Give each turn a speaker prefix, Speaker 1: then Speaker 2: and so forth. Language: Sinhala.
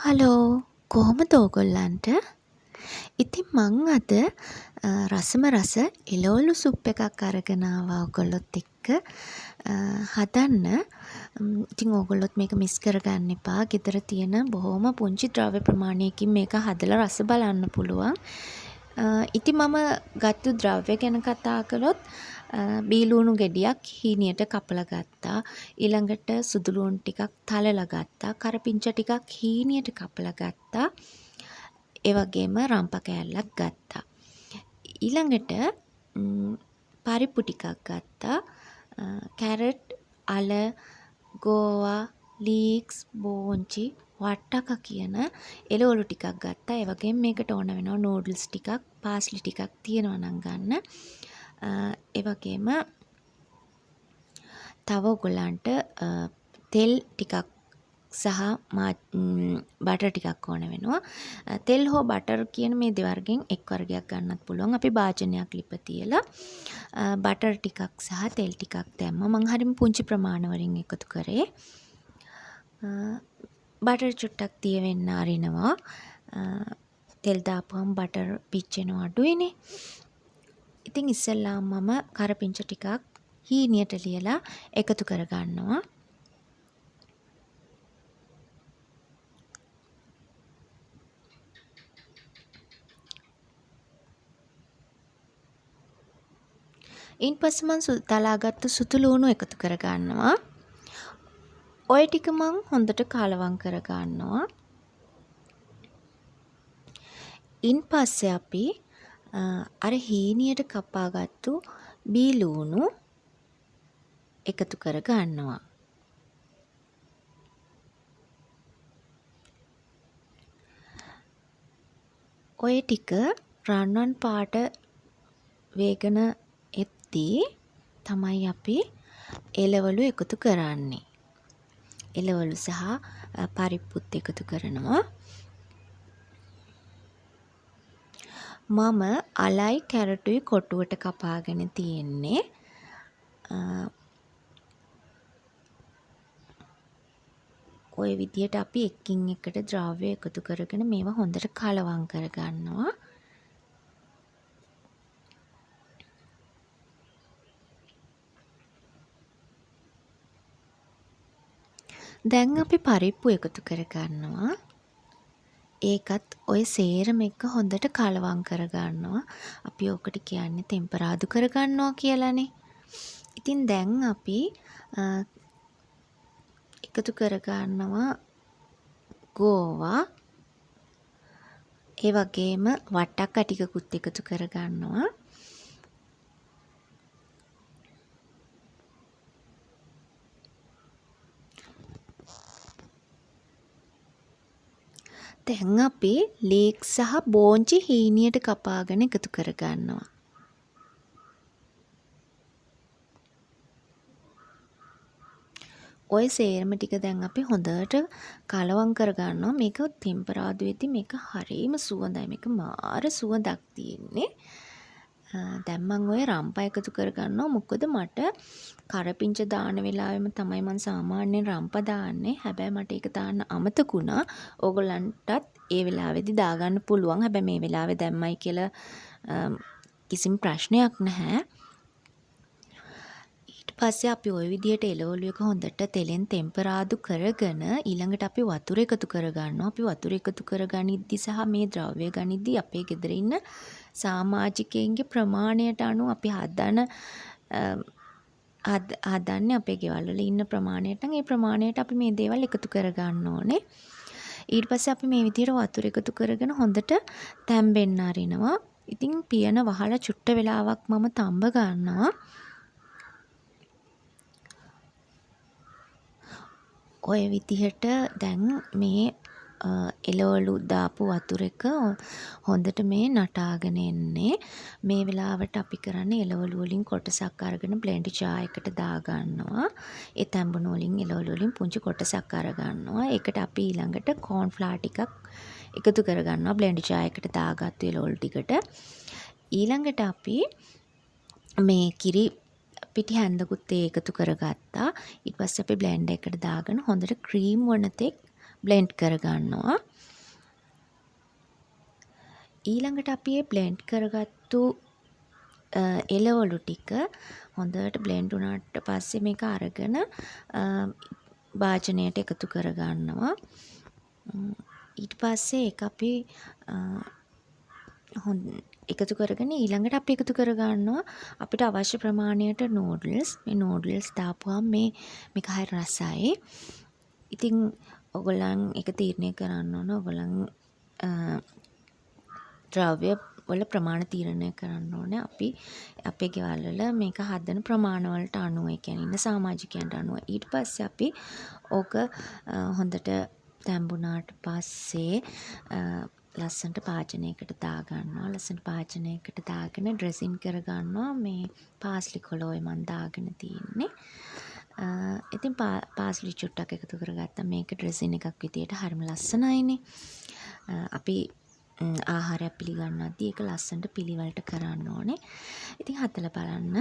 Speaker 1: හලෝ කොහොමද ඕගොල්ලන්ට? ඉතින් මං අද රසම රස එළවලු සුප් එකක් අරගෙන ආවා ඔයගොල්ලොත් එක්ක හදන්න. ඉතින් ඕගොල්ලොත් මේක මිස් කරගන්න එපා. ගෙදර තියෙන බොහොම පුංචි ද්‍රව්‍ය ප්‍රමාණයකින් මේක හදලා රස බලන්න පුළුවන්. ඉතින් මම ගත්තු ද්‍රව්‍ය ගැන කතා කළොත් බීලූණු ගෙඩියක් හීනියට කපලා ගත්තා. ඊළඟට සුදු ලූණු ටිකක් තලලා ගත්තා. කරපිංචා ටිකක් හීනියට කපලා ගත්තා. ඒ වගේම රම්ප කෑල්ලක් ගත්තා. ඊළඟට පරිප්පු ටිකක් ගත්තා. කැරට්, අල, ගෝවා, ලීක්ස්, බෝංචි, වට්ටක කියන එළවලු ටිකක් ගත්තා. ඒ වගේම මේකට ඕන වෙනවා නූඩ්ල්ස් ටිකක්, පාස්ලි ටිකක් තියෙනවා නම් ගන්න. ඒ වගේම තව ඔයගොල්ලන්ට තෙල් ටිකක් සහ බටර් ටිකක් ඕන වෙනවා. තෙල් හෝ බටර් කියන මේ දෙවර්ගෙන් එක් වර්ගයක් ගන්නත් පුළුවන්. අපි භාජනයක් ලිප තියලා බටර් ටිකක් සහ තෙල් ටිකක් දැම්මා. මං හරිම පුංචි ප්‍රමාණ වලින් එකතු කරේ. බටර් චුට්ටක් තිය වෙන්න අරිනවා. තෙල් දාපුවම බටර් පිච්චෙනවා අඩුයිනේ. ඉතින් ඉස්සෙල්ලාම මම කරපිංච ටිකක් හීනියට ලියලා එකතු කර ගන්නවා. ඉන්පස්සේ මං තලාගත්තු සුදු ලූණු එකතු කර ගන්නවා. ඔය ටික මං හොඳට කලවම් කර ගන්නවා. ඉන්පස්සේ අපි අර හීනියට කපාගත්තු බීලූණු එකතු කර ගන්නවා. ඔය ටික රන්වන් පාට වේගන එද්දී තමයි අපි එළවලු එකතු කරන්නේ. එළවලු සහ පරිප්පුත් එකතු කරනවා. මම අලයි කැරටුයි කොටුවට කපාගෙන තියෙන්නේ. ඔය විදියට අපි එකින් එකට ද්‍රව්‍ය එකතු කරගෙන මේවා හොඳට කලවම් කර ගන්නවා. දැන් අපි පරිප්පු එකතු කර ගන්නවා. ඒකත් ඔය සේරම එක හොඳට කලවම් කර ගන්නවා. අපි ඔකට කියන්නේ තෙම්පරාදු කර ගන්නවා කියලානේ. ඉතින් දැන් අපි එකතු කර ගන්නවා ගෝවා. ඒ වගේම වට්ටක්ක ටිකකුත් එකතු කර ගන්නවා. දැන් අපි ලීක්ස් සහ බෝංචි හීනියට කපාගෙන එකතු කර ගන්නවා. ඔය සේරම ටික දැන් අපි හොඳට කලවම් කර ගන්නවා. මේක තෙම්පරාදු වෙද්දි මේක හරීම සුවඳයි. මේක මාර සුවඳක් තියෙන්නේ. දැන් මම ඔය රම්පා එකතු කර ගන්නවා. මොකද මට කරපිංච දාන වෙලාවෙම තමයි මම සාමාන්‍යයෙන් රම්පා දාන්නේ. හැබැයි මට ඒක දාන්න අමතක වුණා. ඕගොල්ලන්ටත් ඒ වෙලාවේදී දාගන්න පුළුවන්. හැබැයි මේ වෙලාවේ දැම්මයි කියලා කිසිම ප්‍රශ්නයක් නැහැ. පස්සේ අපි ওই විදියට එළවලු එක හොඳට තෙලෙන් තෙම්පරාදු කරගෙන ඊළඟට අපි වතුර එකතු කර ගන්නවා. අපි වතුර එකතු කර ගනිද්දි සහ මේ ද්‍රව්‍ය ගනිද්දි අපේ ගෙදර ඉන්න සමාජිකයන්ගේ ප්‍රමාණයට අනුව අපි හදන්නේ අපේ ගෙවල් වල ඉන්න ප්‍රමාණයට නම් ඒ ප්‍රමාණයට අපි මේ දේවල් එකතු කර ගන්න ඕනේ. ඊට පස්සේ අපි මේ විදියට වතුර එකතු කරගෙන හොඳට තැම්බෙන්න අරිනවා. ඉතින් පියන වහලා චුට්ට වෙලාවක් මම තඹ ගන්නවා. ඔය විදිහට දැන් මේ එළවලු දාපු වතුර එක හොඳට මේ නටාගෙන එන්නේ. මේ වෙලාවට අපි කරන්නේ එළවලු වලින් කොටසක් අරගෙන බ්ලෙන්ඩ් ජාර් එකට දා ගන්නවා. ඒ තැඹුණු වලින් එළවලු වලින් පුංචි කොටසක් අර ගන්නවා. ඒකට අපි ඊළඟට කෝන් ෆ්ලාර් ටිකක් එකතු කර ගන්නවා බ්ලෙන්ඩ් ජාර් එකට දාගත්තු එළවලු ටිකට. ඊළඟට අපි මේ කිරි පිටි හැන්දකුත් එකතු කරගත්තා. ඊට පස්සේ අපි බ්ලෙන්ඩර් එකට දාගෙන හොඳට ක්‍රීම් වන තෙක් බ්ලෙන්ඩ් කරගන්නවා. ඊළඟට අපි ඒ බ්ලෙන්ඩ් කරගත්තු එළවලු ටික හොඳට බ්ලෙන්ඩ් වුණාට පස්සේ මේක අරගෙන භාජනයට එකතු කරගන්නවා. ඊට පස්සේ ඒක අපි එකතු කරගෙන ඊළඟට අපි එකතු කරගන්නවා අපිට අවශ්‍ය ප්‍රමාණයට නූඩල්ස්. මේ නූඩල්ස් දාපුවම මේක හරි රසයි. ඉතින් ඔයගොල්ලන් ඒක තීරණය කරන්න ඕන. ඔයගොල්ලන් ද්‍රව්‍ය වල ප්‍රමාණ තීරණය කරන්න ඕනේ. අපි අපේ ගෙවල් වල මේක හදන ප්‍රමාණ වලට අනුව, ඒ කියන්නේ ඉන්න සමාජිකයන්ට අනුව. ඊට පස්සේ අපි ඕක හොඳට තැම්බුණාට පස්සේ ලස්සනට භාජනයකට දාගන්නවා. ලස්සනට භාජනයකට දාගෙන ඩ්‍රෙසින් කරගන්නවා. මේ පාස්ලි කොළ මම දාගෙන තියෙන්නේ. ඉතින් පාස්ලි චුට්ටක් එකතු කරගත්තා. මේක ඩ්‍රෙසින් එකක් විදියට හරිම ලස්සනයිනේ. අපි ආහාරයක් පිළිගන්නද්දී ඒක ලස්සනට පිළිවෙලට කරන්න ඕනේ. ඉතින් හදලා බලන්න.